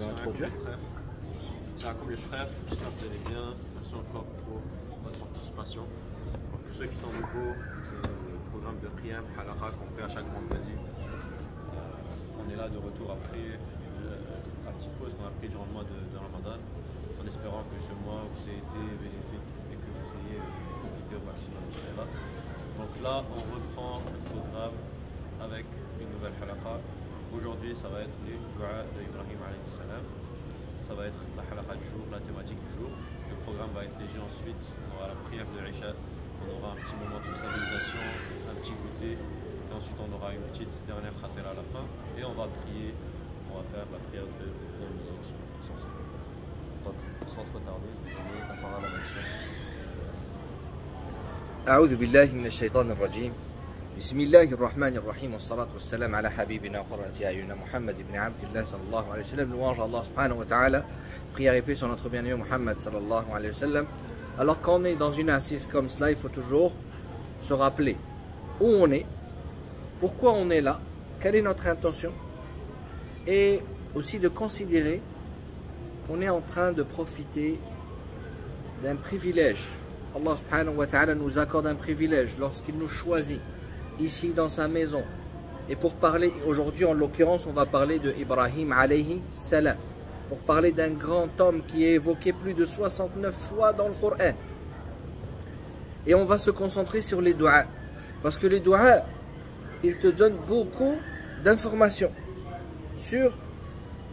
veux introduire. Comme les frères, j'espère que vous allez bien. Merci encore pour votre participation. Pour tous ceux qui sont nouveaux, c'est le programme de Qiyam Halaqa qu'on fait à chaque vendredi. On est là de retour après la petite pause qu'on a pris durant le mois de Ramadan, en espérant que ce mois vous ait été bénéfique et que vous ayez profité au maximum. Donc là, on reprend le programme avec une nouvelle halaqa. Aujourd'hui, ça va être les du'a d'Ibrahim alayhi salam. Ça va être la halaqa du jour, la thématique du jour. Le programme va être léger ensuite. On aura la prière de l'Isha. On aura un petit moment de socialisation, un petit goûter. Et ensuite, on aura une petite dernière khatira à la fin. Et on va prier. On va faire la prière de nos tous ensemble. Donc, sans trop tarder, je vais donner la parole à la chaîne. أعوذ بالله من الشيطان الرجيم بسم الله الرحمن الرحيم والصلاة والسلام على حبيبنا وقرة أعيننا محمد بن عبد الله صلى الله عليه وسلم. Louange à Allah subhanahu wa ta'ala, prière et paix sur notre bien-aimé Muhammad sallallahu alayhi wa sallam. Alors quand on est dans une assise comme cela, il faut toujours se rappeler où on est, pourquoi on est là, quelle est notre intention, et aussi de considérer qu'on est en train de profiter d'un privilège. Allah subhanahu wa ta'ala nous accorde un privilège lorsqu'il nous choisit ici dans sa maison. Et pour parler aujourd'hui, en l'occurrence, on va parler de Ibrahim alayhi salam. Pour parler d'un grand homme qui est évoqué plus de 69 fois dans le Coran. Et on va se concentrer sur les du'a. Parce que les du'a, ils te donnent beaucoup d'informations sur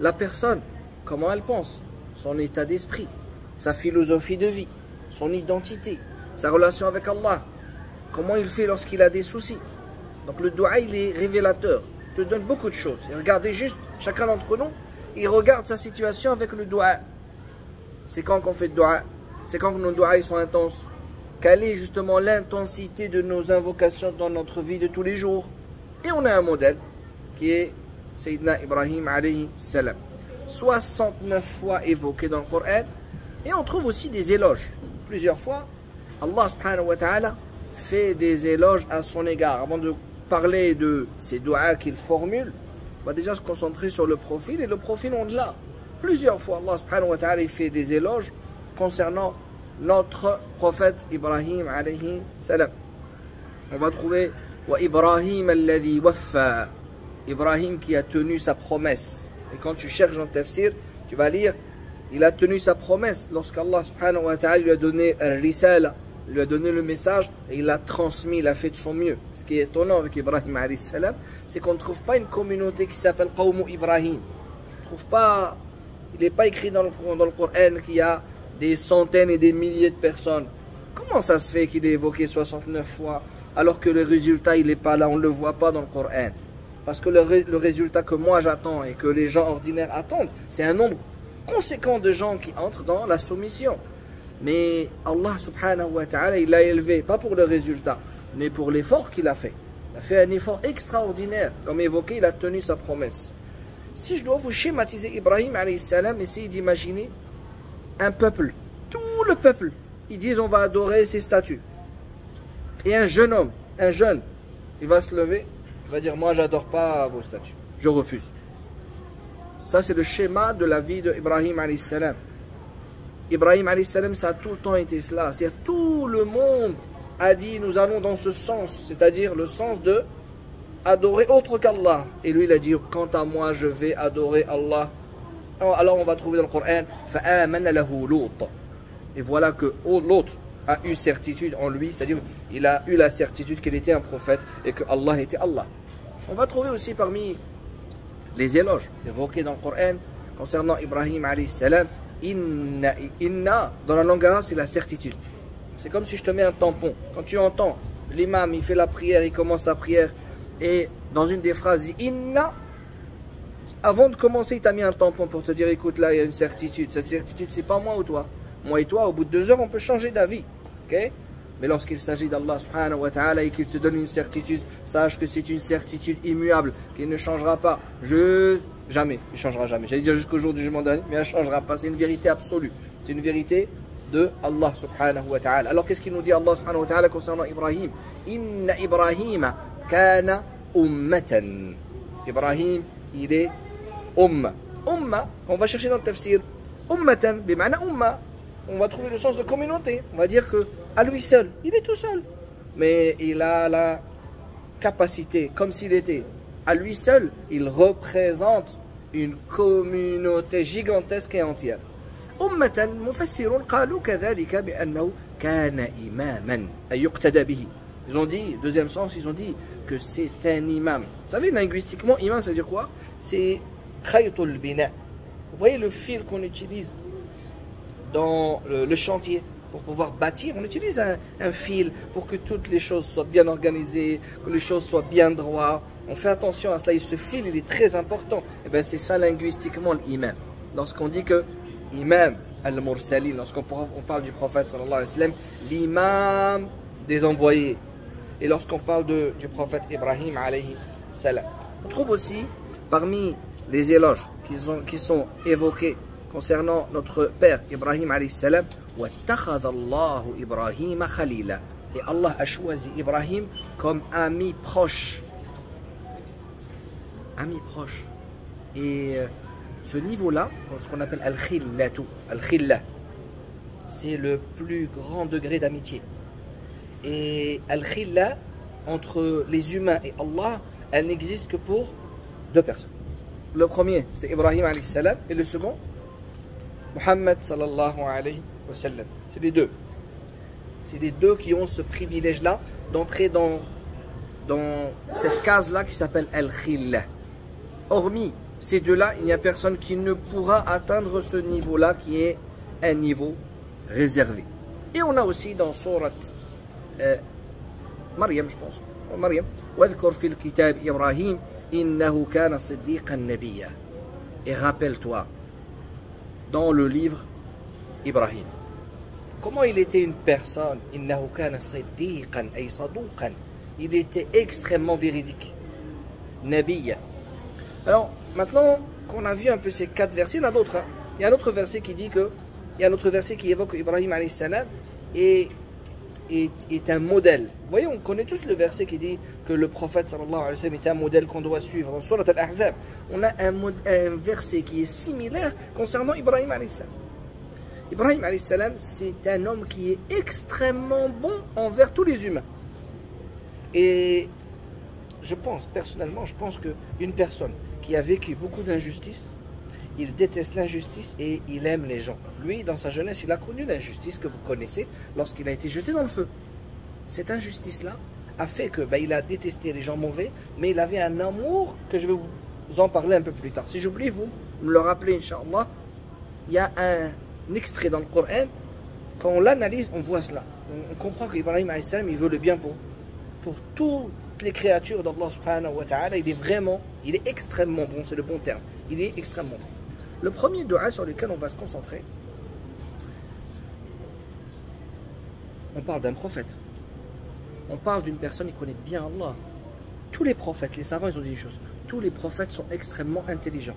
la personne, comment elle pense, son état d'esprit, sa philosophie de vie, son identité, sa relation avec Allah, comment il fait lorsqu'il a des soucis. Donc le dua, il est révélateur, il te donne beaucoup de choses. Et regardez juste, chacun d'entre nous, il regarde sa situation avec le dua. C'est quand qu'on fait le dua, c'est quand nos duas ils sont intenses. Quelle est justement l'intensité de nos invocations dans notre vie de tous les jours. Et on a un modèle qui est Sayyidina Ibrahim alayhi salam. 69 fois évoqué dans le Coran. Et on trouve aussi des éloges. Plusieurs fois, Allah subhanahu wa ta'ala fait des éloges à son égard. Avant de parler de ces du'as qu'il formule, on va déjà se concentrer sur le profil. Et le profil, on l'a. Plusieurs fois, Allah subhanahu wa ta'ala fait des éloges concernant notre prophète Ibrahim alayhi salam. On va trouver wa Ibrahim alladhi waffa. Ibrahim qui a tenu sa promesse. Et quand tu cherches dans le tafsir, tu vas lire il a tenu sa promesse lorsqu'Allah subhanahu wa ta'ala lui a donné al-risala, lui a donné le message et il l'a transmis, il a fait de son mieux. Ce qui est étonnant avec Ibrahim alayhi salam, c'est qu'on ne trouve pas une communauté qui s'appelle Qawmu Ibrahim. On trouve pas, il n'est pas écrit dans le Coran qu'il y a des centaines et des milliers de personnes. Comment ça se fait qu'il est évoqué 69 fois alors que le résultat il n'est pas là, on ne le voit pas dans le Coran? Parce que le résultat que moi j'attends et que les gens ordinaires attendent, c'est un nombre conséquent de gens qui entrent dans la soumission. Mais Allah subhanahu wa ta'ala, il l'a élevé, pas pour le résultat, mais pour l'effort qu'il a fait. Il a fait un effort extraordinaire. Comme évoqué, il a tenu sa promesse. Si je dois vous schématiser Ibrahim alayhi salam, essayez d'imaginer un peuple, tout le peuple, ils disent on va adorer ces statues. Et un jeune homme, un jeune, il va se lever, il va dire moi j'adore pas vos statues, je refuse. Ça, c'est le schéma de la vie d'Ibrahim alayhi salam. Ibrahim alayhi salam, ça a tout le temps été cela. C'est-à-dire, tout le monde a dit, nous allons dans ce sens. C'est-à-dire, le sens de adorer autre qu'Allah. Et lui, il a dit, quant à moi, je vais adorer Allah. Alors, on va trouver dans le Coran, فَآمَنَ لَهُ لُوطٌ. Et voilà que l'autre a eu certitude en lui. C'est-à-dire, il a eu la certitude qu'il était un prophète et que Allah était Allah. On va trouver aussi parmi les éloges évoqués dans le Coran concernant Ibrahim alayhi salam, inna, dans la langue arabe, c'est la certitude. C'est comme si je te mets un tampon. Quand tu entends l'imam, il fait la prière, il commence sa prière, et dans une des phrases, il dit inna, avant de commencer, il t'a mis un tampon pour te dire, écoute, là, il y a une certitude. Cette certitude, c'est pas moi ou toi. Moi et toi, au bout de 2 heures, on peut changer d'avis. Ok? Mais lorsqu'il s'agit d'Allah subhanahu wa ta'ala et qu'il te donne une certitude, sache que c'est une certitude immuable, qui ne changera pas. Jamais, il ne changera jamais. J'allais dire jusqu'au jour du jugement dernier, mais elle ne changera pas. C'est une vérité absolue. C'est une vérité de Allah subhanahu wa ta'ala. Alors qu'est-ce qu'il nous dit Allah subhanahu wa ta'ala concernant Ibrahim? Inna Ibrahim kana ummatan. Ibrahim, il est Umma, on va chercher dans le tafsir, ummatan, bima'na umma. On va trouver le sens de communauté. On va dire que à lui seul, il est tout seul. Mais il a la capacité, comme s'il était à lui seul, il représente une communauté gigantesque et entière. أمة مفسرون قالوا كذلك بأنه كان إماما أي يقتدى به. Ils ont dit, deuxième sens, ils ont dit que c'est un imam. Vous savez, linguistiquement, imam, ça veut dire quoi? C'est khaytul bina. Vous voyez le fil qu'on utilise dans le chantier pour pouvoir bâtir. On utilise un fil pour que toutes les choses soient bien organisées, que les choses soient bien droites. On fait attention à cela. Et ce fil, il est très important. Et bien, c'est ça linguistiquement l'imam. Lorsqu'on dit que imam al-mursalin, lorsqu'on parle du prophète sallallahu alayhi wa sallam, l'imam des envoyés. Et lorsqu'on parle du prophète Ibrahim alayhi salam. On trouve aussi parmi les éloges qui sont évoqués concernant notre père Ibrahim alayhi salam, وَاتَّخَذَ اللَّهُ إِبْرَاهِيمَ خَلِيلًا. Et Allah a choisi Ibrahim comme ami proche. Ami proche. Et ce niveau-là, ce qu'on appelle al-khillatu, al-khillah, c'est le plus grand degré d'amitié. Et al-khillah, entre les humains et Allah, elle n'existe que pour deux personnes. Le premier, c'est Ibrahim alayhi salam, et le second, Muhammad sallallahu alayhi wa sallam. C'est les deux. C'est les deux qui ont ce privilège-là d'entrer dans cette case-là qui s'appelle al-khillah. Hormis ces deux-là, il n'y a personne qui ne pourra atteindre ce niveau-là qui est un niveau réservé. Et on a aussi dans Surat Maryam, je pense. Maryam. وَاذْكُرْ فِي الْكِتَابِ إِبْرَاهِيمَ إِنَّهُ كَانَ صِدِّيقًا نَبِيًّا. Et rappelle-toi, dans le livre Ibrahim, comment il était une personne. إِنَّهُ كَانَ صِدِّيقًا أي صَدُوقًا. Il était extrêmement véridique. Nabiyya. Alors, maintenant qu'on a vu un peu ces quatre versets, il y en a d'autres. Hein. Il y a un autre verset qui dit que, il y a un autre verset qui évoque Ibrahim alayhi salam est un modèle. Vous voyez, on connaît tous le verset qui dit que le prophète sallallahu alayhi wa sallam est un modèle qu'on doit suivre. Dans Surat al-Ahzab, on a un verset qui est similaire concernant Ibrahim alayhi salam. Ibrahim alayhi salam, c'est un homme qui est extrêmement bon envers tous les humains. Et je pense, personnellement, qu'une personne qui a vécu beaucoup d'injustice, il déteste l'injustice et il aime les gens. Lui, dans sa jeunesse, il a connu l'injustice que vous connaissez lorsqu'il a été jeté dans le feu. Cette injustice-là a fait que il a détesté les gens mauvais, mais il avait un amour que je vais vous en parler un peu plus tard. Si j'oublie, vous me le rappelez, Inch'Allah. Il y a un extrait dans le Coran, quand on l'analyse, on voit cela. On comprend qu'Ibrahim alayhi salam, il veut le bien pour toutes les créatures d'Allah subhanahu wa ta'ala. Il est extrêmement bon, c'est le bon terme. Il est extrêmement bon. Le premier dua sur lequel on va se concentrer, on parle d'un prophète. On parle d'une personne qui connaît bien Allah. Tous les prophètes, les savants, ils ont dit une chose. Tous les prophètes sont extrêmement intelligents.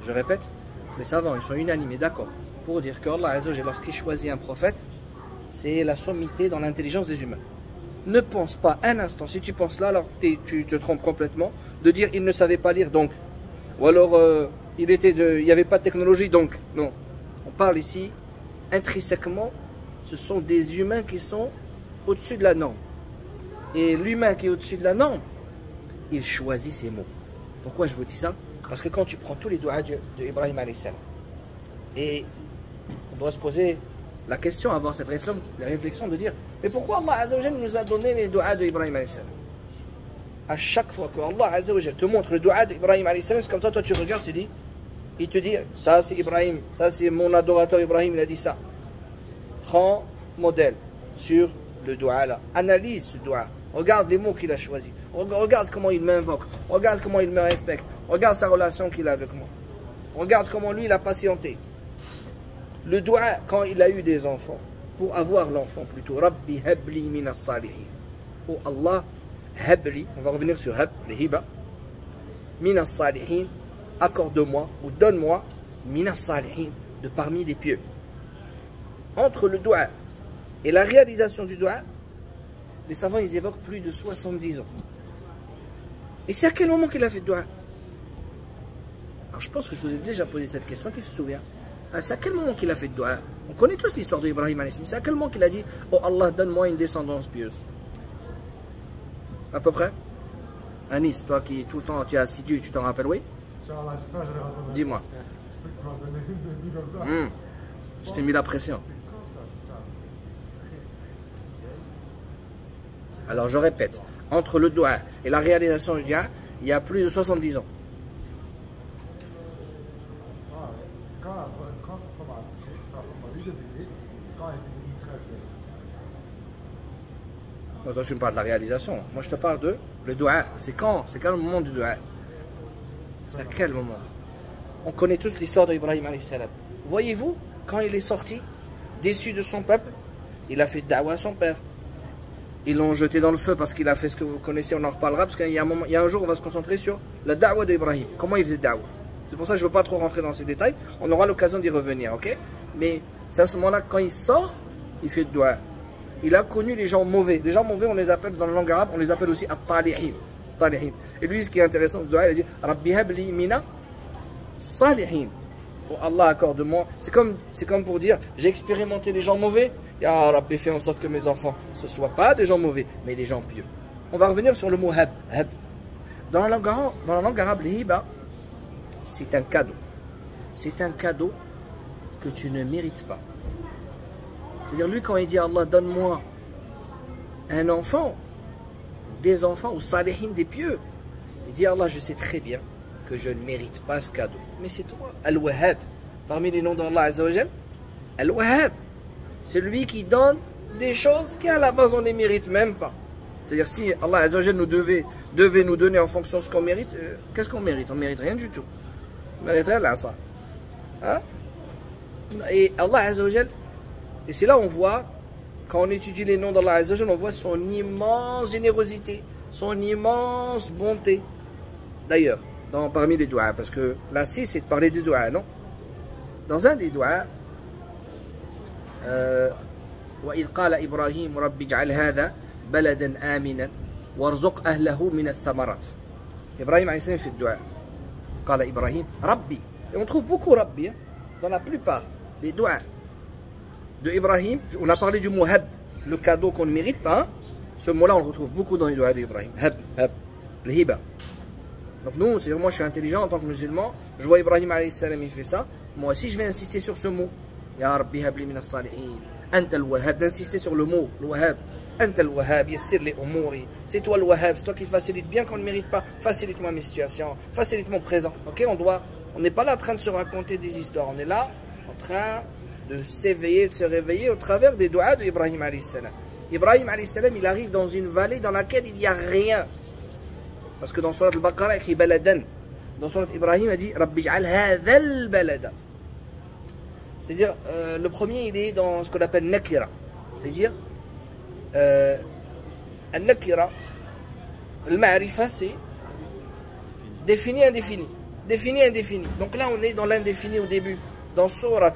Je répète, les savants, ils sont unanimes, d'accord, pour dire que Allah Azza wa Jalla, lorsqu'il choisit un prophète, c'est la sommité dans l'intelligence des humains. Ne pense pas un instant, si tu penses là, alors tu te trompes complètement, de dire il ne savait pas lire donc, ou alors il n'y avait pas de technologie donc, non. On parle ici, intrinsèquement, ce sont des humains qui sont au-dessus de la norme. Et l'humain qui est au-dessus de la norme, il choisit ses mots. Pourquoi je vous dis ça? Parce que quand tu prends tous les doigts d'Ibrahim alayhi salam, et on doit se poser la question, avoir cette réflexion de dire, mais pourquoi Allah Azza wa Jalla nous a donné les doigts d'Ibrahim alayhi salam? À chaque fois que Allah Azza wa Jalla te montre le doigt d'Ibrahim alayhi salam, c'est comme ça, toi tu regardes, tu dis, il te dit, ça c'est Ibrahim, ça c'est mon adorateur Ibrahim, il a dit ça. Prends modèle sur le doigt là, analyse ce doigt, regarde les mots qu'il a choisis, regarde comment il m'invoque, regarde comment il me respecte, regarde sa relation qu'il a avec moi, regarde comment lui il a patienté. Le doigt quand il a eu des enfants, pour avoir l'enfant plutôt, Rabbi habli minas salihin. Oh Allah, habli, on va revenir sur hab, les hiba, minas salihin, accorde-moi ou donne-moi minas salihin, de parmi les pieux. Entre le doigt et la réalisation du doigt, les savants ils évoquent plus de 70 ans. Et c'est à quel moment qu'il a fait le doigt? Alors je pense que je vous ai déjà posé cette question, qui se souvient? C'est à quel moment qu'il a fait de dua? On connaît tous l'histoire d'Ibrahim alayhi salam. C'est à quel moment qu'il a dit « Oh Allah, donne-moi une descendance pieuse » à peu près? Anis, toi qui tout le temps tu es assidu, tu t'en rappelles, oui? Dis-moi. Je t'ai mis la pression. Alors je répète, entre le dua et la réalisation du dua, il y a plus de 70 ans. Non, toi tu me parles de la réalisation. Moi je te parle de le dua. C'est quand? C'est quand le moment du dua? C'est à quel moment? On connaît tous l'histoire d'Ibrahim alayhi salam. Voyez-vous, quand il est sorti, déçu de son peuple, il a fait da'wa à son père. Ils l'ont jeté dans le feu parce qu'il a fait ce que vous connaissez, on en reparlera, parce qu'il y a un jour, on va se concentrer sur la da'wa d'Ibrahim. Comment il faisait da'wa? C'est pour ça que je ne veux pas trop rentrer dans ces détails. On aura l'occasion d'y revenir, ok? Mais c'est à ce moment-là, quand il sort, il fait da'wa. Il a connu les gens mauvais. Les gens mauvais, on les appelle dans la langue arabe, on les appelle aussi at-talihin. Et lui, ce qui est intéressant de da'wa, il a dit Rabbi habli mina salihin. Oh Allah, accorde-moi. C'est comme pour dire, j'ai expérimenté les gens mauvais. Ya Rabbi, fais en sorte que mes enfants ne soient pas des gens mauvais, mais des gens pieux. On va revenir sur le mot hab. Dans la langue arabe, l'hiba, c'est un cadeau. C'est un cadeau que tu ne mérites pas. C'est-à-dire, lui, quand il dit Allah, donne-moi un enfant, des enfants, ou salihin, des pieux, il dit Allah, je sais très bien que je ne mérite pas ce cadeau. Mais c'est toi, Al-Wahhab. Parmi les noms d'Allah Azza wa Jal, Al-Wahhab. C'est lui qui donne des choses qu'à la base on ne mérite même pas. C'est-à-dire, si Allah Azza wa Jal devait nous donner en fonction de ce qu'on mérite, qu'est-ce qu'on mérite? On ne mérite rien du tout. On mérite rien là, ça. Hein? Et Allah Azza wa Jal, et c'est là où on voit, quand on étudie les noms d'Allah Azza wa Jal, on voit son immense générosité, son immense bonté. D'ailleurs, parmi les doigts, parce que là, si, c'est de parler des doigts, non? Dans un des doigts, وإذ قال إبراهيم رب اجعل هذا بلدا آمنا وارزق أهله من الثمرات. Ibrahim alayhi salam fait le doigt. قال إبراهيم ربي. Et on trouve beaucoup Rabbi dans la plupart des doigts de Ibrahim. On a parlé du mot hab, le cadeau qu'on ne mérite pas. Ce mot-là, on le retrouve beaucoup dans les doigts d'Ibrahim. Hab, le hiba. Donc nous, c'est moi je suis intelligent en tant que musulman, je vois Ibrahim alayhi salam, il fait ça, moi aussi je vais insister sur ce mot. Ya Rabbi habli min as-salihin, anta al-wahhab, d'insister sur le mot, le wahhab. Anta al-wahhab, yassir li umuri. C'est toi le wahhab, c'est toi qui facilite bien quand on ne mérite pas. Facilite-moi mes situations, facilite mon présent. Ok, on n'est pas là en train de se raconter des histoires, on est là en train de s'éveiller, de se réveiller au travers des doigts d'Ibrahim alayhi salam. Ibrahim alayhi salam, il arrive dans une vallée dans laquelle il n'y a rien. Parce que dans Surat al-Baqarah, il écrit baladan. Dans Surat Ibrahim, il dit Rabbi j'al hadhal balada. C'est-à-dire, le premier, il est dans ce qu'on appelle nakira. C'est-à-dire, al-nakira, le ma'rifa, c'est défini, indéfini. Défini, indéfini. Donc là, on est dans l'indéfini au début. Dans Surat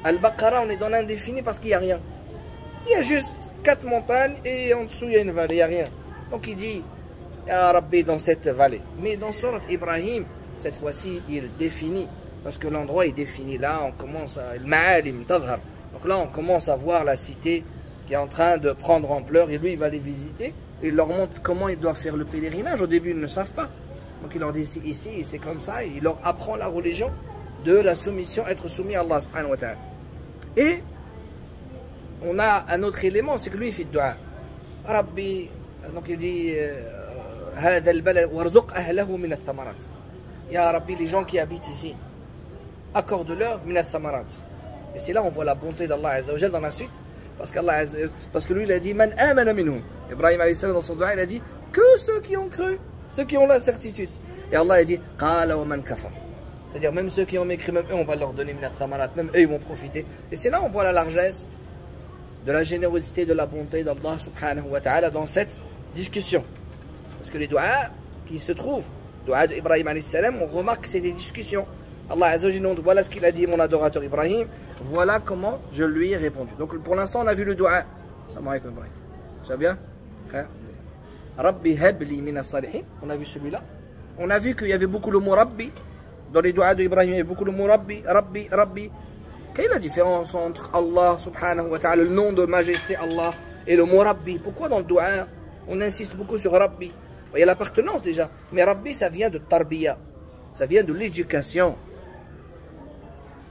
al-Baqarah, on est dans l'indéfini parce qu'il n'y a rien. Il y a juste 4 montagnes et en dessous, il y a une vallée, il n'y a rien. Donc il dit Ya Rabbi dans cette vallée. Mais dans Surat Ibrahim, cette fois-ci, il définit. Parce que l'endroit est défini. Là, on commence à... Donc là, on commence à voir la cité qui est en train de prendre ampleur. Et lui, il va les visiter. Il leur montre comment ils doivent faire le pèlerinage. Au début, ils ne savent pas. Donc il leur dit ici, c'est comme ça. Et il leur apprend la religion de la soumission, être soumis à Allah subhanahu wa ta'ala. Et on a un autre élément, c'est que lui, il fait dua. Rabbi, donc il dit... هذا البلد وارزق أهله من الثمرات. Ya Rabbi, les gens qui habitent ici, accorde-leur min al-thamarat. Et c'est là on voit la bonté d'Allah Azza wa Jal dans la suite, parce que lui il a dit man amana minhum. Ibrahim alayhi salam dans son dua il a dit que ceux qui ont cru, ceux qui ont la certitude. Et Allah a dit qala wa man kafar. C'est-à-dire même ceux qui ont mécrit, même eux on va leur donner min al-thamarat, même eux ils vont profiter. Et c'est là on voit la largesse de la générosité, de la bonté d'Allah subhanahu wa ta'ala dans cette discussion. Parce que les doigts qui se trouvent, doigts d'Ibrahim alayhi salam, on remarque que c'est des discussions. Allah Azza wa Jalla, voilà ce qu'il a dit mon adorateur Ibrahim, voilà comment je lui ai répondu. Donc pour l'instant on a vu le doigt. Salam alaykum Ibrahim. Ça va bien? Rabbi habli min as-salihin. On a vu celui-là. On a vu qu'il y avait beaucoup le mot Rabbi Dans les doigts d'Ibrahim, il y a beaucoup le mot Rabbi, Rabbi, Rabbi. Quelle est la différence entre Allah subhanahu wa ta'ala, le nom de majesté Allah, et le mot Rabbi? Pourquoi dans le doigt, on insiste beaucoup sur Rabbi? Il y a l'appartenance déjà, mais Rabbi, ça vient de Tarbiya, ça vient de l'éducation.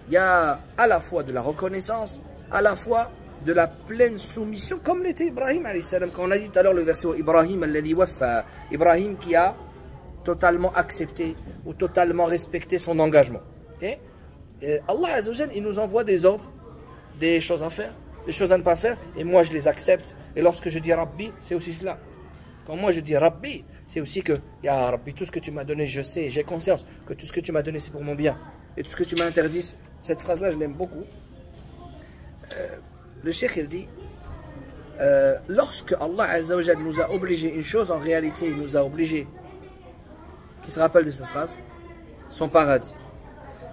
Il y a à la fois de la reconnaissance, à la fois de la pleine soumission, comme l'était Ibrahim alayhi salam. Quand on a dit tout à l'heure le verset Ibrahim alladhi waffa, Ibrahim qui a totalement accepté ou totalement respecté son engagement. Okay? Allah Azza wa Jal, il nous envoie des ordres, des choses à faire, des choses à ne pas faire, et moi je les accepte. Et lorsque je dis Rabbi, c'est aussi cela. Quand moi je dis Rabbi, c'est aussi que, Ya Rabbi, tout ce que tu m'as donné, je sais, j'ai conscience que tout ce que tu m'as donné, c'est pour mon bien. Et tout ce que tu m'as interdit, cette phrase-là, je l'aime beaucoup. Le cheikh, il dit, lorsque Allah Azza wa Jal nous a obligé une chose, en réalité, il nous a obligé, qui se rappelle de cette phrase, son paradis.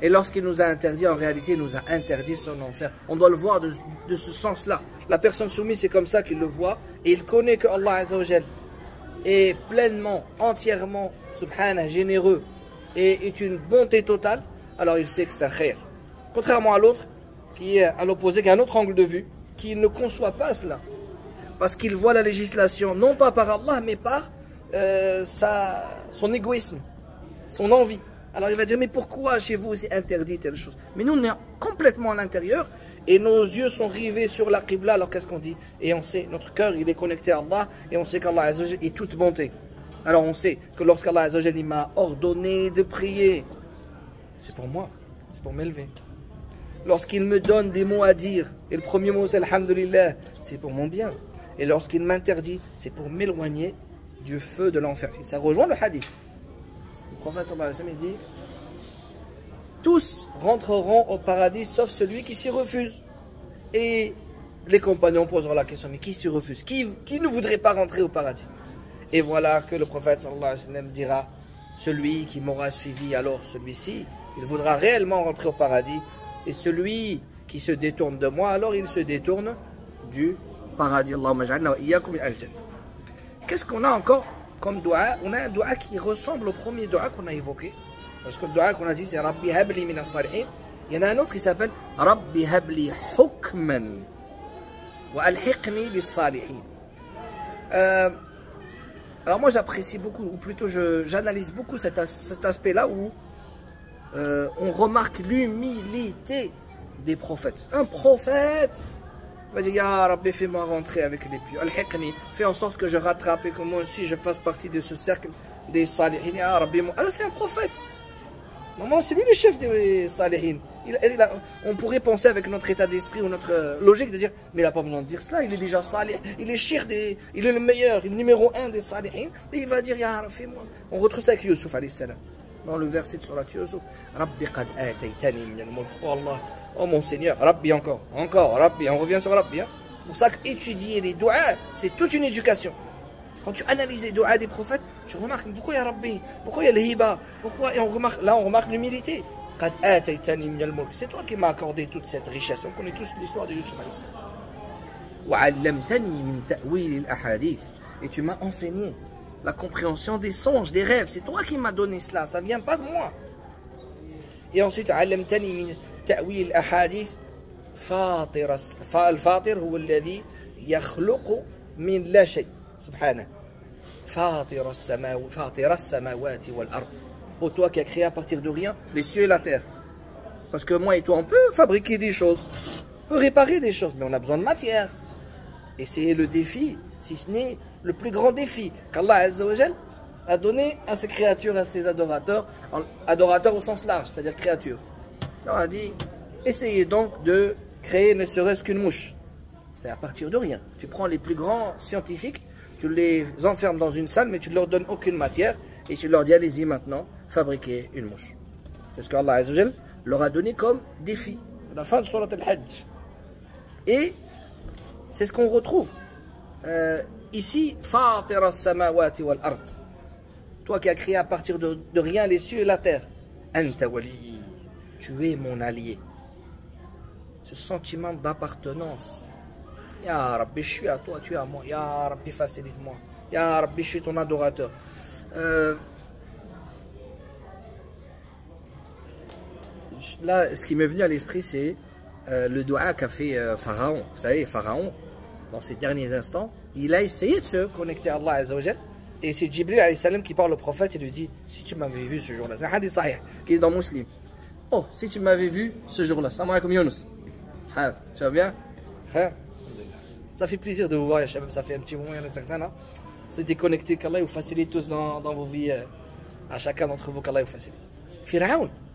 Et lorsqu'il nous a interdit, en réalité, il nous a interdit son enfer. On doit le voir de ce sens-là. La personne soumise, c'est comme ça qu'il le voit. Et il connaît que Allah Azza wa Jal est pleinement, entièrement, subhanah, généreux et est une bonté totale. Alors il sait que c'est un khair. Contrairement à l'autre, qui est à l'opposé, qui a un autre angle de vue, qui ne conçoit pas cela. Parce qu'il voit la législation, non pas par Allah, mais par son égoïsme, son envie. Alors il va dire, mais pourquoi chez vous c'est interdit telle chose? Mais nous on est complètement à l'intérieur et nos yeux sont rivés sur la Qibla. Alors qu'est-ce qu'on dit? Et on sait, notre cœur il est connecté à Allah et on sait qu'Allah Azza wa Jal est toute bonté. Alors on sait que lorsqu'Allah Azza wa Jal m'a ordonné de prier, c'est pour moi, c'est pour m'élever. Lorsqu'il me donne des mots à dire, et le premier mot c'est Alhamdulillah, c'est pour mon bien. Et lorsqu'il m'interdit, c'est pour m'éloigner du feu de l'enfer. Ça rejoint le hadith. Le prophète sallallahu alayhi wa sallam dit, tous rentreront au paradis sauf celui qui s'y refuse. Et les compagnons poseront la question, mais qui s'y refuse? Qui ne voudrait pas rentrer au paradis? Et voilà que le prophète sallallahu alayhi wa sallam dira, celui qui m'aura suivi, alors celui-ci, il voudra réellement rentrer au paradis. Et celui qui se détourne de moi, alors il se détourne du paradis. Allahumma ja'alna wa iyyakum min al-jannah. Qu'est-ce qu'on a encore comme dua? On a un dua qui ressemble au premier dua qu'on a évoqué. Parce que le dua qu'on a dit c'est Rabbi habli min as-salihin. Il y en a un autre qui s'appelle Rabbi habli hukman wa alhiqni bis salihin. Alors moi j'apprécie beaucoup, ou plutôt j'analyse beaucoup cet aspect-là où on remarque l'humilité des prophètes. Un prophète va dire, Ya Rabbi, fais-moi rentrer avec les pieux. Al-Hiqni, fais en sorte que je rattrape et que moi aussi je fasse partie de ce cercle des salihin. Ya Rabbi, alors c'est un prophète. Normalement, c'est lui le chef des salihin. On pourrait penser avec notre état d'esprit ou notre logique de dire, mais il n'a pas besoin de dire cela, il est déjà salih, il est il est le meilleur, il est le numéro 1 des salihin. Et il va dire, Ya Rabbi, fais-moi. On retrouve ça avec Yusuf alayhi salam. Dans le verset de Surat Yusuf, Rabbi qad ataytani min al-mulk. Oh Allah, oh mon Seigneur, Rabbi encore, Rabbi, on revient sur Rabbi. Hein. C'est pour ça qu'étudier les doigts, c'est toute une éducation. Quand tu analyses les doigts des prophètes, tu remarques pourquoi il y a Rabbi, pourquoi il y a le hiba, pourquoi, et on remarque l'humilité. Qad ataytani min al-mulk. C'est toi qui m'as accordé toute cette richesse. On connaît tous l'histoire de Yusuf alayhi salam. Wa 'allamtani min ta'wil al-ahadith. Et tu m'as enseigné la compréhension des songes, des rêves. C'est toi qui m'as donné cela, ça ne vient pas de moi. Et ensuite, علمتني من تأويل الأحاديث الفاطر هو الذي يخلق من لا شيء سبحانه فاطر السماوات والأرض. Oh, toi qui as créé à partir de rien les cieux et la terre. Parce que moi et toi, on peut fabriquer des choses, on peut réparer des choses, mais on a besoin de matière. Et c'est le défi, si ce n'est le plus grand défi qu'Allah Azza wa Jal a donné à ses créatures, à ses adorateurs, adorateurs au sens large, c'est-à-dire créatures. On a dit, essayez donc de créer ne serait-ce qu'une mouche. C'est à partir de rien. Tu prends les plus grands scientifiques, tu les enfermes dans une salle, mais tu ne leur donnes aucune matière, et tu leur dis, allez-y maintenant, fabriquez une mouche. C'est ce qu'Allah Azza wa Jal leur a donné comme défi. À la fin de Surat al-Hajj. Et c'est ce qu'on retrouve. Ici, Fatir as-samawati wal ard. Toi qui as créé à partir de rien les cieux et la terre. Anta wali. Tu es mon allié. Ce sentiment d'appartenance. Ya Rabbi, je suis à toi, tu es à moi. Ya Rabbi, facilite-moi. Ya Rabbi, je suis ton adorateur. là, ce qui m'est venu à l'esprit, c'est le dua qu'a fait Pharaon. Vous savez, Pharaon, dans ses derniers instants, il a essayé de se connecter à Allah Azzawajal. Et c'est Jibril alayhi salam qui parle au prophète et lui dit, si tu m'avais vu ce jour-là, c'est un hadith sahih qui est dans Muslim. Oh, si tu m'avais vu ce jour-là, salam alaikum Younous. Tu vas bien? Ça fait plaisir de vous voir, Yachabab, ça fait un petit moment, il y en a certains là. C'est déconnecté, qu'Allah vous facilite tous dans vos vies, à chacun d'entre vous, qu'Allah vous facilite.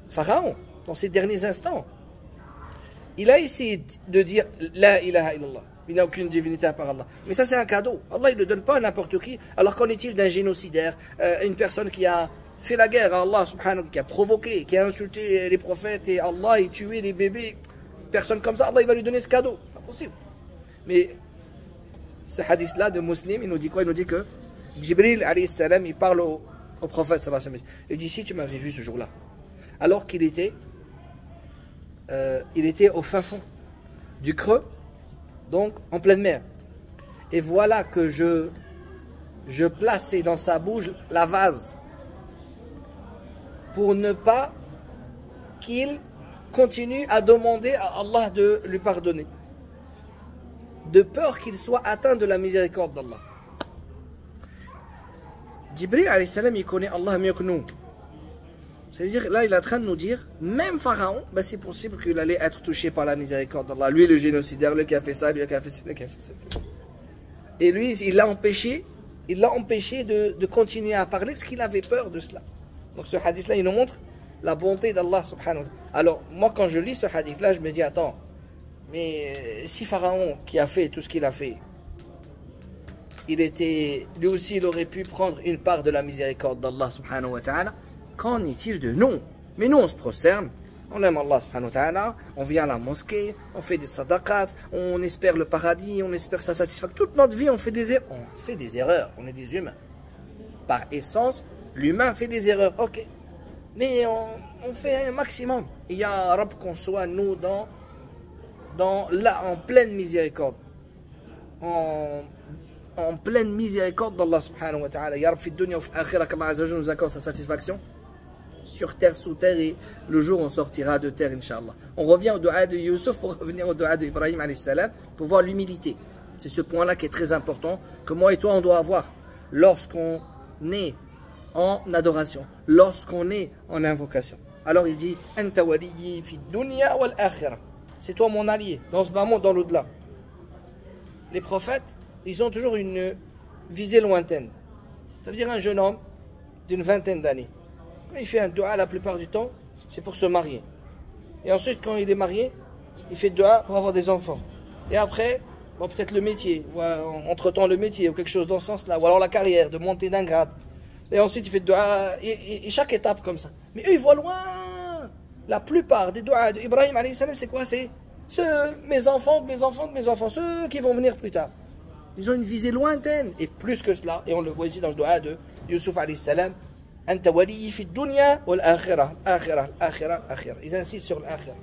Pharaon, dans ses derniers instants, il a essayé de dire La ilaha illallah. Il n'a aucune divinité à part Allah. Mais ça, c'est un cadeau. Allah, il ne le donne pas à n'importe qui. Alors qu'en est-il d'un génocidaire, une personne qui a fait la guerre à Allah, subhanahu, qui a provoqué, qui a insulté les prophètes et Allah et tué les bébés? Personne comme ça, Allah, il va lui donner ce cadeau. Pas possible. Mais ce hadith-là de Muslim, il nous dit quoi? Il nous dit que Jibril, alayhi salam, il parle au prophète, sallallahu alayhi wa sallam. Il dit, si tu m'avais vu ce jour-là, alors qu'il était, au fin fond du creux, donc en pleine mer. Et voilà que je plaçais dans sa bouche la vase pour ne pas qu'il continue à demander à Allah de lui pardonner, de peur qu'il soit atteint de la miséricorde d'Allah. Jibril alayhi salam, il connaît Allah mieux que nous. C'est-à-dire, là, il est en train de nous dire, même Pharaon, ben, c'est possible qu'il allait être touché par la miséricorde d'Allah. Lui, le génocidaire, lui qui a fait ça, lui qui a fait ça, lui qui a fait ça. Et lui, il l'a empêché de continuer à parler parce qu'il avait peur de cela. Donc ce hadith-là, il nous montre la bonté d'Allah subhanahu wa ta'ala. Alors, moi, quand je lis ce hadith-là, je me dis, attends, mais si Pharaon, qui a fait tout ce qu'il a fait, lui aussi, il aurait pu prendre une part de la miséricorde d'Allah subhanahu wa ta'ala. Qu'en est-il de nous? Mais nous, on se prosterne, on aime Allah subhanahu wa ta'ala, on vient à la mosquée, on fait des sadaqat, on espère le paradis, on espère sa satisfaction. Toute notre vie, on fait des erreurs, on est des humains. Par essence, l'humain fait des erreurs, ok. Mais on fait un maximum. Il y a un Rab qu'on soit, nous, en pleine miséricorde. En pleine miséricorde d'Allah subhanahu wa ta'ala. Ya Rab, fi dunya wa fi l'akhirah, qu'Allah Azza wa Jalla nous accorde sa satisfaction. Sur terre, sous terre, et le jour où on sortira de terre, Inch'Allah. On revient au dua de Youssouf pour revenir au dua d'Ibrahim alayhi salam, pour voir l'humilité. C'est ce point-là qui est très important, que moi et toi on doit avoir lorsqu'on est en adoration, lorsqu'on est en invocation. Alors il dit Anta waliyyi fi dunya wal akhirah. C'est toi mon allié, dans ce bas monde, dans l'au-delà. Les prophètes, ils ont toujours une visée lointaine. Ça veut dire un jeune homme d'une vingtaine d'années. Quand il fait un dua la plupart du temps, c'est pour se marier. Et ensuite, quand il est marié, il fait dua pour avoir des enfants. Et après, bon, peut-être le métier, ou entre-temps le métier, ou quelque chose dans ce sens-là, ou alors la carrière, de monter d'un grade. Et ensuite, il fait dua, et chaque étape comme ça. Mais eux, ils voient loin. La plupart des duas d'Ibrahim alayhi salam, c'est quoi? C'est mes enfants, de mes enfants, de mes enfants, ceux qui vont venir plus tard. Ils ont une visée lointaine. Et plus que cela, et on le voit ici dans le dua de Youssouf alayhi salam, Anta waliyyi fi dunya wal akhirah, akhirah, akhirah, akhirah. Ils insistent sur l'akhirah.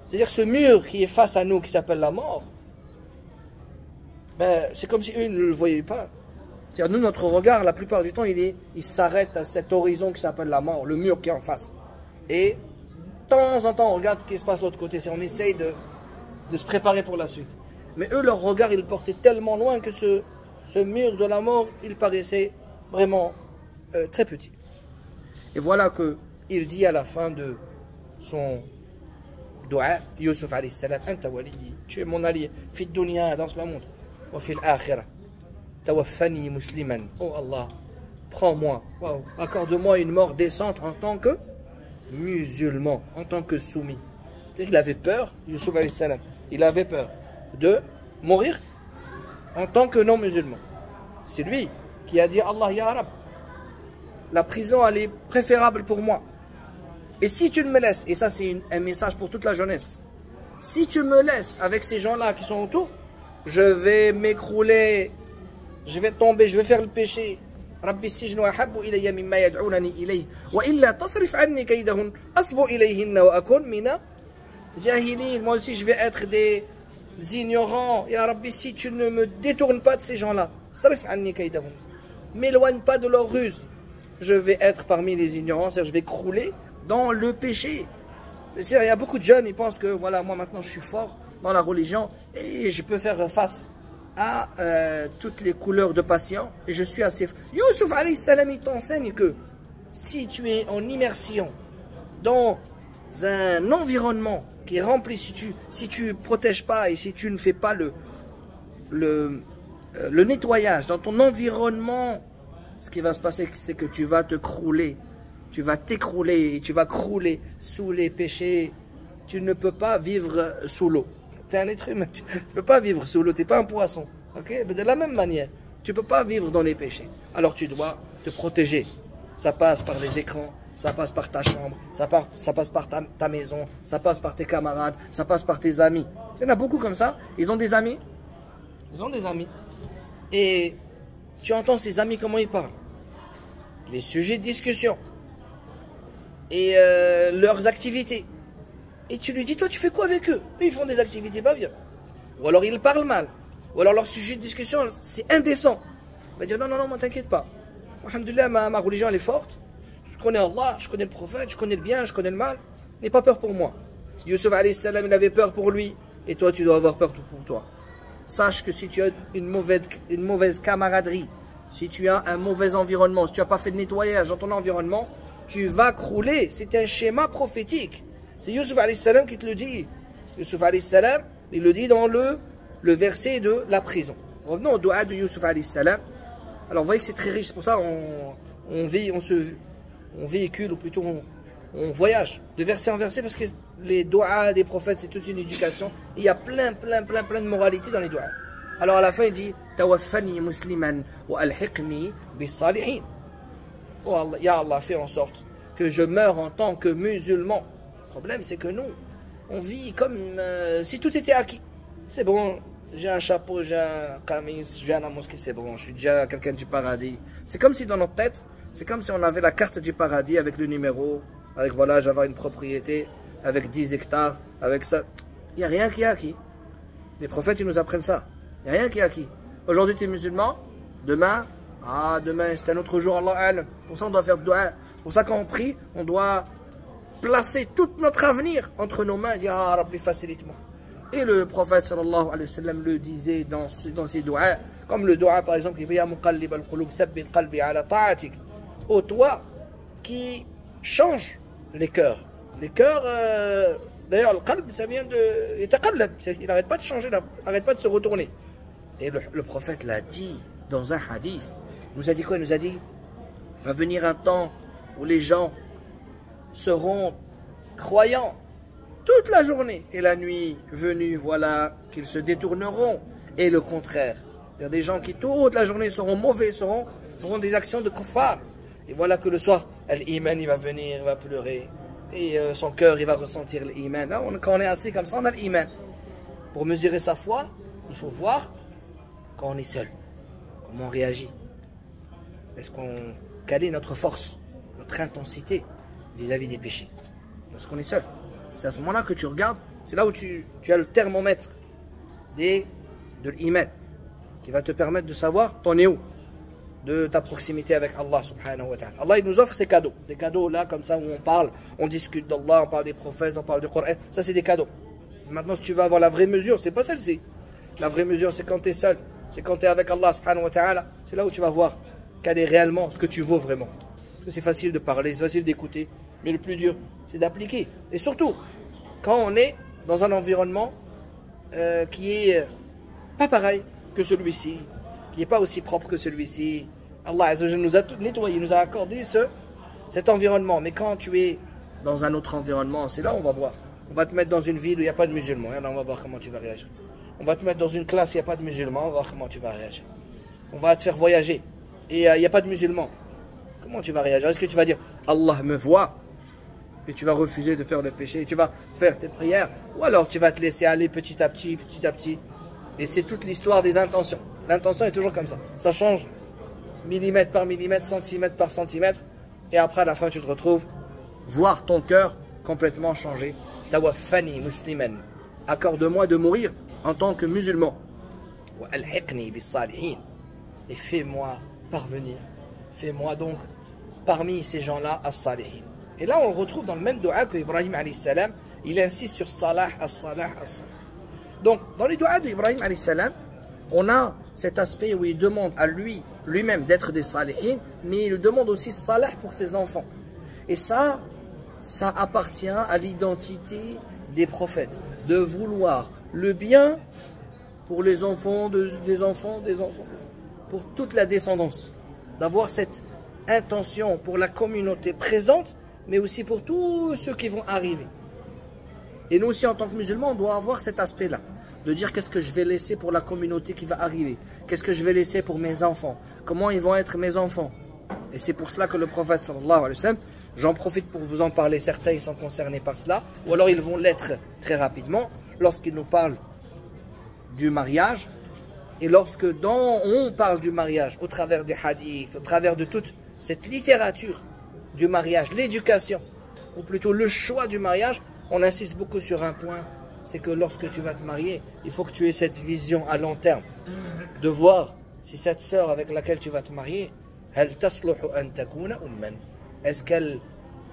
C'est-à-dire ce mur qui est face à nous, qui s'appelle la mort, ben, c'est comme si eux ne le voyaient pas. C'est-à-dire nous, notre regard, la plupart du temps, il s'arrête à cet horizon qui s'appelle la mort, le mur qui est en face. Et de temps en temps, on regarde ce qui se passe de l'autre côté. On essaye de se préparer pour la suite. Mais eux, leur regard, il portait tellement loin que ce mur de la mort, il paraissait vraiment très petit. Et voilà qu'il dit à la fin de son dua, Youssouf alayhi salam, Anta waliyyi, tu es mon allié, fi dunya, dans ce monde, wa fi l'akhirah, tawaffani musliman, oh Allah, prends-moi, wow, accorde-moi une mort décente en tant que musulman, en tant que soumis. C'est-à-dire qu'il avait peur, Youssouf alayhi salam, il avait peur de mourir en tant que non-musulman. C'est lui qui a dit Allah ya Rab, la prison elle est préférable pour moi. Et si tu me laisses, et ça c'est un message pour toute la jeunesse, si tu me laisses avec ces gens-là qui sont autour, je vais m'écrouler, je vais tomber, je vais faire le péché. Rabbi sijnu ahabbu ilayya mimma yad'unani ilayhi wa illa tasrif anni kaydahun asbu ilayhinna wa akun mina jahilin. Moi aussi je vais être des ignorants. Ya Rabbi, si tu ne me détournes pas de ces gens-là, sarif anni kaydahun, m'éloigne pas de leur ruse. je vais être parmi les ignorants, c'est-à-dire je vais crouler dans le péché. C'est-à-dire, il y a beaucoup de jeunes, ils pensent que voilà, moi maintenant je suis fort dans la religion et je peux faire face à toutes les couleurs de patients et je suis assez... Youssouf alayhi salam, il t'enseigne que si tu es en immersion dans un environnement qui est rempli, si tu protèges pas et si tu ne fais pas le nettoyage dans ton environnement, ce qui va se passer, c'est que tu vas te crouler, tu vas t'écrouler, tu vas crouler sous les péchés. Tu ne peux pas vivre sous l'eau. Tu es un être humain, tu ne peux pas vivre sous l'eau, tu n'es pas un poisson. Okay? Mais de la même manière, tu ne peux pas vivre dans les péchés. Alors tu dois te protéger. Ça passe par les écrans, ça passe par ta chambre, ça passe par ta maison, ça passe par tes camarades, ça passe par tes amis. Il y en a beaucoup comme ça, ils ont des amis. Ils ont des amis. Et tu entends ces amis comment ils parlent. Les sujets de discussion. Et leurs activités. Et tu lui dis, toi tu fais quoi avec eux? Ils font des activités pas bien. Ou alors ils parlent mal. Ou alors leur sujet de discussion, c'est indécent. Il va dire, non, moi t'inquiète pas. Alhamdulillah, ma religion elle est forte. Je connais Allah, je connais le prophète, je connais le bien, je connais le mal. N'aie pas peur pour moi. Youssouf alayhi salam, il avait peur pour lui. Et toi tu dois avoir peur pour toi. Sache que si tu as une mauvaise camaraderie, si tu as un mauvais environnement, si tu n'as pas fait de nettoyage dans ton environnement, tu vas crouler. C'est un schéma prophétique. C'est Youssouf alayhi salam qui te le dit. Youssouf alayhi salam, il le dit dans le verset de la prison. Revenons au doua de Youssouf alayhi salam. Alors vous voyez que c'est très riche, c'est pour ça on véhicule, ou plutôt on voyage de verset en verset, parce que les doigts des prophètes c'est toute une éducation. Il y a plein de moralités dans les doigts. Alors à la fin il dit Tawaffani musliman wa alhiqni bis salihin. Oh Allah, ya Allah, fais en sorte que je meure en tant que musulman. Le problème c'est que nous on vit comme si tout était acquis. C'est bon, j'ai un chapeau, j'ai un camis, je viens à la mosquée, c'est bon, je suis déjà quelqu'un du paradis. C'est comme si dans notre tête, c'est comme si on avait la carte du paradis avec le numéro, avec voilà, je vais avoir une propriété, avec 10 hectares, avec ça. Il n'y a rien qui est acquis. Les prophètes, ils nous apprennent ça. Il n'y a rien qui est acquis. Aujourd'hui, tu es musulman, demain, c'est un autre jour, Allah alam. Pour ça, on doit faire doua. C'est pour ça, quand on prie, on doit placer tout notre avenir entre nos mains et dire, ah, Rabbi, facilite-moi. Et le prophète sallallahu alayhi wa sallam le disait dans ses doigts, comme le doigt par exemple, Ya muqallib al-qulub thabbit qalbi ala ta'atik. Ô toi qui change les cœurs. Les cœurs, d'ailleurs, le qalb, ça vient de. Il n'arrête pas de changer, il n'arrête pas de se retourner. Et le prophète l'a dit dans un hadith. Il nous a dit quoi? Il nous a dit, va venir un temps où les gens seront croyants toute la journée, et la nuit venue, voilà, qu'ils se détourneront, et le contraire. C'est-à-dire des gens qui toute la journée seront mauvais, feront des actions de kuffar. Et voilà que le soir, l'iman, il va venir, il va pleurer, et son cœur, il va ressentir l'iman. Quand on est assis comme ça, on a l'iman. Pour mesurer sa foi, il faut voir quand on est seul, comment on réagit. Quelle est notre force, notre intensité vis-à-vis des péchés, lorsqu'on est seul. C'est à ce moment-là que tu regardes, c'est là où tu as le thermomètre de l'iman, qui va te permettre de savoir t'en es où de ta proximité avec Allah subhanahu wa ta'ala. Allah, il nous offre ces cadeaux. Des cadeaux là, comme ça, où on parle, on discute d'Allah, on parle des prophètes, on parle du Coran. Ça, c'est des cadeaux. Maintenant, si tu vas avoir la vraie mesure, c'est pas celle-ci. La vraie mesure, c'est quand tu es seul. C'est quand tu es avec Allah subhanahu wa ta'ala. C'est là où tu vas voir quel est réellement ce que tu vaux vraiment. Parce que c'est facile de parler, c'est facile d'écouter. Mais le plus dur, c'est d'appliquer. Et surtout, quand on est dans un environnement qui est pas pareil que celui-ci, qui n'est pas aussi propre que celui-ci. Allah Azza wa Jalla nous a tout nettoyé, nous a accordé cet environnement. Mais quand tu es dans un autre environnement, c'est là où on va voir. On va te mettre dans une ville où il n'y a pas de musulmans. Et là, on va voir comment tu vas réagir. On va te mettre dans une classe où il n'y a pas de musulmans. On va voir comment tu vas réagir. On va te faire voyager et il n'y a pas de musulmans. Comment tu vas réagir? Est-ce que tu vas dire Allah me voit? Et tu vas refuser de faire le péché, et tu vas faire tes prières, ou alors tu vas te laisser aller petit à petit, et c'est toute l'histoire des intentions. L'intention est toujours comme ça, ça change millimètre par millimètre, centimètre par centimètre, et après à la fin tu te retrouves voir ton cœur complètement changé. Tawaffani musliman, accorde-moi de mourir en tant que musulman, wa alhiqni bis salihin, et fais-moi parvenir, fais-moi donc parmi ces gens-là as-salihin. Et là on le retrouve dans le même dua que Ibrahim alayhi salam, il insiste sur salah, as-salah, as-salah. Donc dans les doigts d'Ibrahim alayhi salam, on a cet aspect où il demande à lui-même d'être des salihin, mais il demande aussi salah pour ses enfants. Et ça appartient à l'identité des prophètes, de vouloir le bien pour les enfants, des enfants, pour toute la descendance. D'avoir cette intention pour la communauté présente, mais aussi pour tous ceux qui vont arriver. Et nous aussi en tant que musulmans, on doit avoir cet aspect-là. De dire qu'est-ce que je vais laisser pour la communauté qui va arriver. Qu'est-ce que je vais laisser pour mes enfants. Comment ils vont être mes enfants. Et c'est pour cela que le prophète sallallahu alayhi wa sallam, j'en profite pour vous en parler, certains ils sont concernés par cela, ou alors ils vont l'être très rapidement, lorsqu'il nous parle du mariage, et lorsque on parle du mariage au travers des hadiths, au travers de toute cette littérature du mariage, l'éducation, ou plutôt le choix du mariage, on insiste beaucoup sur un point, c'est que lorsque tu vas te marier, il faut que tu aies cette vision à long terme, de voir si cette sœur avec laquelle tu vas te marier, est-ce qu'elle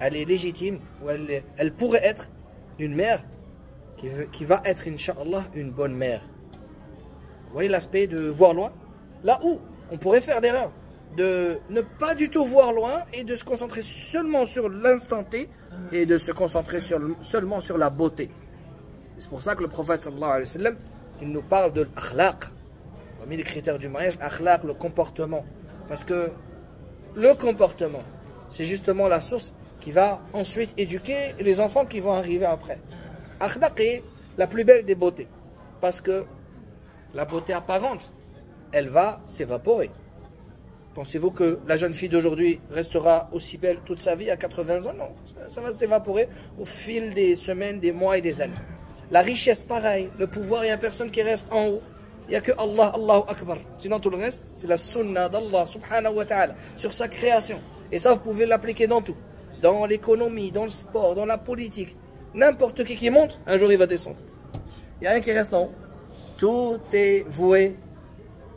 est légitime, ou elle pourrait être une mère qui va être, Inch'Allah, une bonne mère. Vous voyez l'aspect de voir loin? Là où on pourrait faire l'erreur de ne pas du tout voir loin et de se concentrer seulement sur l'instant T et de se concentrer seulement sur la beauté. C'est pour ça que le prophète sallallahu alayhi wa sallam, il nous parle de l'akhlaq. Parmi les critères du mariage, akhlaq, le comportement. Parce que le comportement, c'est justement la source qui va ensuite éduquer les enfants qui vont arriver après. Akhlaq est la plus belle des beautés. Parce que la beauté apparente, elle va s'évaporer. Pensez-vous que la jeune fille d'aujourd'hui restera aussi belle toute sa vie à 80 ans? Non, ça va s'évaporer au fil des semaines, des mois et des années. La richesse, pareil. Le pouvoir, il n'y a personne qui reste en haut. Il n'y a que Allah, Allahu Akbar. Sinon, tout le reste, c'est la sunna d'Allah, subhanahu wa ta'ala, sur sa création. Et ça, vous pouvez l'appliquer dans tout. Dans l'économie, dans le sport, dans la politique. N'importe qui monte, un jour, il va descendre. Il n'y a rien qui reste en haut. Tout est voué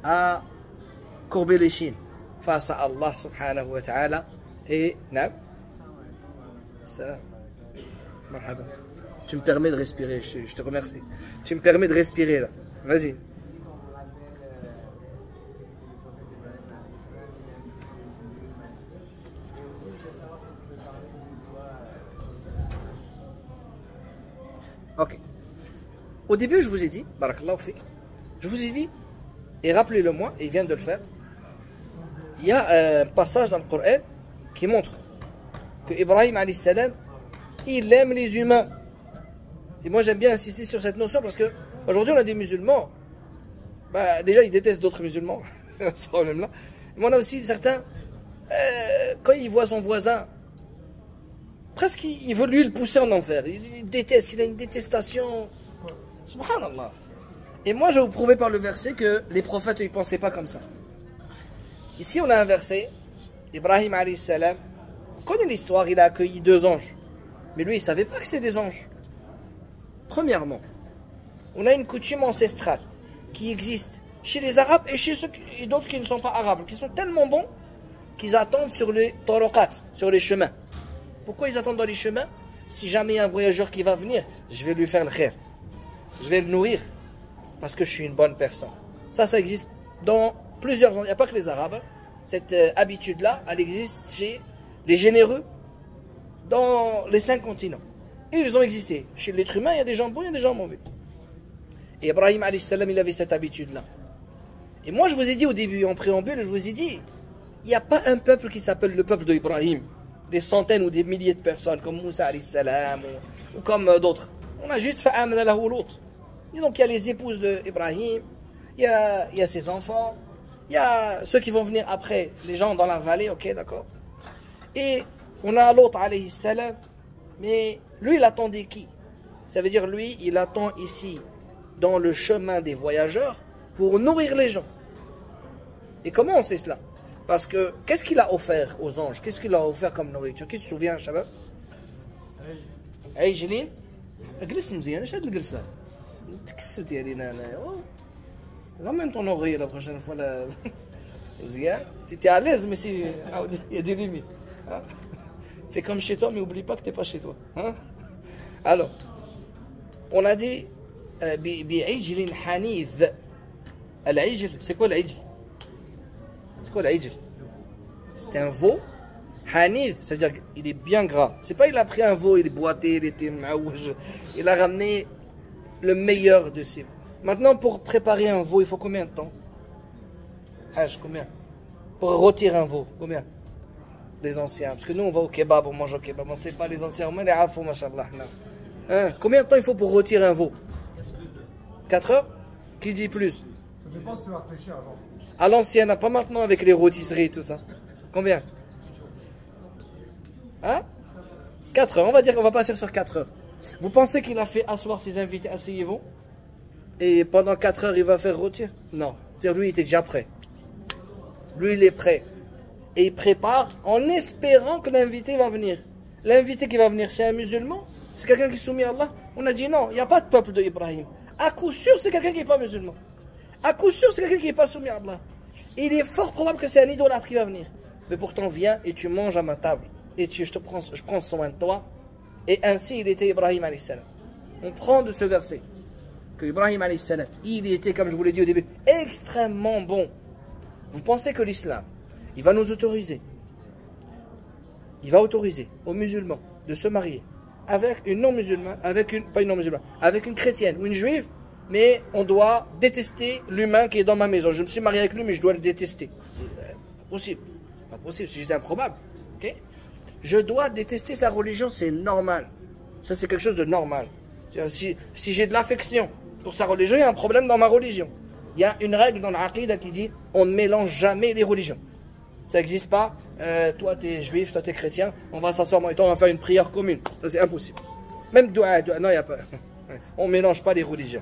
à courber les chines face à Allah, subhanahu wa ta'ala. Et, naam. Salam. Marhaba. Tu me permets de respirer, je te remercie. Tu me permets de respirer là. Vas-y. Ok. Au début, je vous ai dit, barakallahu fik, je vous ai dit, et rappelez-le moi, et il vient de le faire, il y a un passage dans le Coran qui montre que Ibrahim alayhi salam, il aime les humains. Et moi j'aime bien insister sur cette notion parce que aujourd'hui on a des musulmans, bah, déjà ils détestent d'autres musulmans, ce problème-là. Mais on a aussi certains, quand ils voient son voisin, presque il veut lui le pousser en enfer. Il déteste, il a une détestation. Subhanallah. Et moi je vais vous prouver par le verset que les prophètes ils ne pensaient pas comme ça. Ici on a un verset, Ibrahim alayhi salam, on connaît l'histoire, il a accueilli 2 anges. Mais lui il ne savait pas que c'était des anges. Premièrement, on a une coutume ancestrale qui existe chez les Arabes et chez d'autres qui ne sont pas Arabes, qui sont tellement bons qu'ils attendent sur les toroqat, sur les chemins. Pourquoi ils attendent dans les chemins? Si jamais il y a un voyageur qui va venir, je vais lui faire le khair. Je vais le nourrir parce que je suis une bonne personne. Ça existe dans plusieurs endroits. Il n'y a pas que les Arabes. Cette habitude-là, elle existe chez les généreux dans les 5 continents. Et ils ont existé. Chez l'être humain, il y a des gens bons, il y a des gens mauvais. Et Ibrahim alayhi salam, il avait cette habitude-là. Et moi, je vous ai dit au début, en préambule, je vous ai dit, il n'y a pas un peuple qui s'appelle le peuple d'Ibrahim. Des centaines ou des milliers de personnes, comme Moussa alayhi salam, ou comme d'autres. On a juste fa'amna lahu Lut. Et donc, il y a les épouses d'Ibrahim, il y a ses enfants, il y a ceux qui vont venir après, les gens dans la vallée, ok, d'accord. Et on a Lut alayhi salam, mais lui, il attendait qui? Ça veut dire, lui, il attend ici, dans le chemin des voyageurs, pour nourrir les gens. Et comment on sait cela? Parce que, qu'est-ce qu'il a offert aux anges? Qu'est-ce qu'il a offert comme nourriture? Qui se souvient, Shabab? Hey, Jeline? اجلس مزيان ايش هاد الجلسه تكسلتي علينا انا ramène ton oreille la prochaine fois là مزيان تي à l'aise mais si il y a des limites Hein? Fais comme chez toi, mais oublie pas que tu n'es pas chez toi. Hein? Alors, on a dit bi'ijlin hanith. Al-ijl, c'est quoi l'ijl? C'est quoi l'ijl? C'est un veau. Hanith, ça veut dire qu'il est bien gras. C'est pas il a pris un veau, il est boité, il était maouj. Il a ramené le meilleur de ses veaux. Maintenant, pour préparer un veau, il faut combien de temps? Haj, combien? Pour rôtir un veau, combien? Les anciens. Parce que nous, on va au kebab, on mange au kebab. On ne sait pas les anciens. On est à fond, machallah. Hein? Combien de temps il faut pour rôtir un veau? 4 heures? Qui dit plus? Ça dépend si tu vas sécher avant. À l'ancienne, pas maintenant avec les rôtisseries et tout ça. Combien? Hein? 4 heures. On va dire qu'on va passer sur 4 heures. Vous pensez qu'il a fait asseoir ses invités, asseyez-vous? Et pendant 4 heures, il va faire rôtir? Non. C'est-à-dire, lui, il était déjà prêt. Lui, il est prêt. Et il prépare en espérant que l'invité va venir. L'invité qui va venir, c'est un musulman? C'est quelqu'un qui est soumis à Allah? On a dit non, il n'y a pas de peuple de Ibrahim. À coup sûr, c'est quelqu'un qui n'est pas musulman. À coup sûr, c'est quelqu'un qui n'est pas soumis à Allah. Il est fort probable que c'est un idolâtre qui va venir. Mais pourtant, viens et tu manges à ma table. Et je prends soin de toi. Et ainsi, il était Ibrahim alayhi salam. On prend de ce verset que Ibrahim alayhi salam, il était, comme je vous l'ai dit au début, extrêmement bon. Vous pensez que l'islam, il va nous autoriser, il va autoriser aux musulmans de se marier avec une non-musulmane, pas une non-musulmane, avec une chrétienne ou une juive, mais on doit détester l'humain qui est dans ma maison. Je me suis marié avec lui, mais je dois le détester. C'est pas possible. Pas possible, c'est juste improbable. Okay? Je dois détester sa religion, c'est normal. Ça, c'est quelque chose de normal. Si j'ai de l'affection pour sa religion, il y a un problème dans ma religion. Il y a une règle dans l'aqida qui dit on ne mélange jamais les religions. Ça n'existe pas. Toi, tu es juif, toi, tu es chrétien. On va s'asseoir et toi, on va faire une prière commune. Ça, c'est impossible. Même doua, non, il n'y a pas. On ne mélange pas les religions.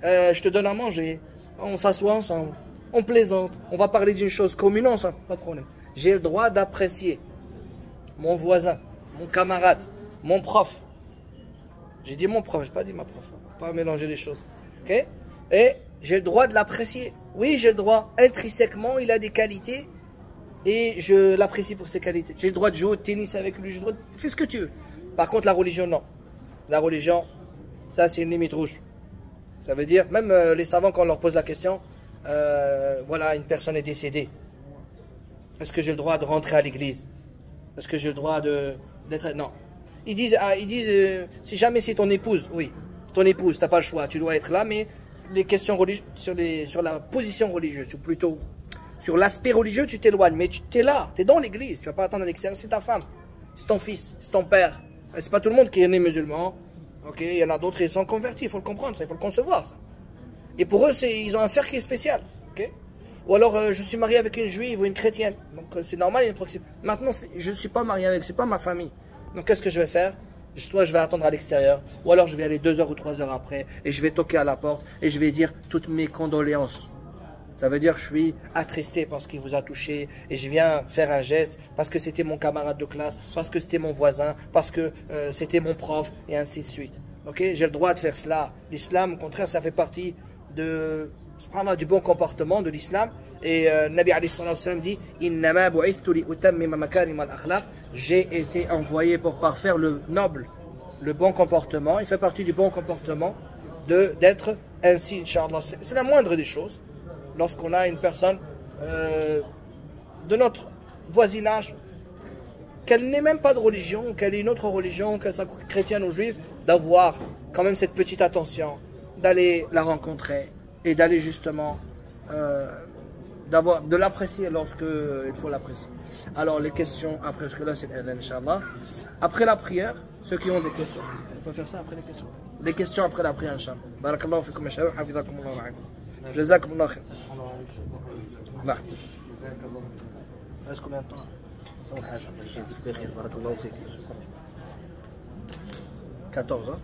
Je te donne à manger. On s'assoit ensemble. On plaisante. On va parler d'une chose commune ensemble. Pas de problème. J'ai le droit d'apprécier mon voisin, mon camarade, mon prof. J'ai dit mon prof, je n'ai pas dit ma prof. Pas mélanger les choses. Ok? Et j'ai le droit de l'apprécier. Oui, j'ai le droit. Intrinsèquement, il a des qualités. Et je l'apprécie pour ses qualités. J'ai le droit de jouer au tennis avec lui. J'ai le droit de... Fais ce que tu veux. Par contre, la religion, non. La religion, ça, c'est une limite rouge. Ça veut dire, même les savants, quand on leur pose la question, voilà, une personne est décédée. Est-ce que j'ai le droit de rentrer à l'église? Est-ce que j'ai le droit d'être... Non. Ils disent si jamais c'est ton épouse, oui. Ton épouse, tu n'as pas le choix. Tu dois être là, mais les questions religieuses, sur la position religieuse, ou plutôt sur l'aspect religieux, tu t'éloignes. Mais tu es là, tu es dans l'église. Tu ne vas pas attendre à l'extérieur. C'est ta femme, c'est ton fils, c'est ton père. C'est pas tout le monde qui est né musulman. Ok, il y en a d'autres, ils sont convertis. Il faut le comprendre, ça, il faut le concevoir, ça. Et pour eux, ils ont un fer qui est spécial. Ok. Ou alors, je suis marié avec une juive ou une chrétienne. Donc, c'est normal, il y a une proximité. Maintenant, je ne suis pas marié avec, c'est pas ma famille. Donc, qu'est-ce que je vais faire? Soit je vais attendre à l'extérieur, ou alors je vais aller 2 heures ou 3 heures après, et je vais toquer à la porte, et je vais dire toutes mes condoléances. Ça veut dire que je suis attristé parce qu'il vous a touché, et je viens faire un geste, parce que c'était mon camarade de classe, parce que c'était mon voisin, parce que c'était mon prof, et ainsi de suite. Ok? J'ai le droit de faire cela. L'islam, au contraire, ça fait partie du bon comportement de l'islam. Et Nabi alayhi salam dit Innama bu'ithtu li utammima makarim al-akhlaq. J'ai été envoyé pour parfaire le noble, le bon comportement. Il fait partie du bon comportement d'être ainsi, Inch'Allah. C'est la moindre des choses. Lorsqu'on a une personne de notre voisinage, qu'elle n'ait même pas de religion, qu'elle ait une autre religion, qu'elle soit chrétienne ou juive, d'avoir quand même cette petite attention, d'aller la rencontrer et d'aller justement de l'apprécier lorsque il faut l'apprécier. Alors les questions après, parce que là c'est l'adhan, Inch'Allah. Après la prière, ceux qui ont des questions, on peut faire ça après les questions. Les questions après la prière, Inch'Allah. Barakallahu fikum, Inch'Allah, hafizakumullah wa alaykum. Jazakumullah khair. Là. Reste combien de temps? Ça va, 14, hein?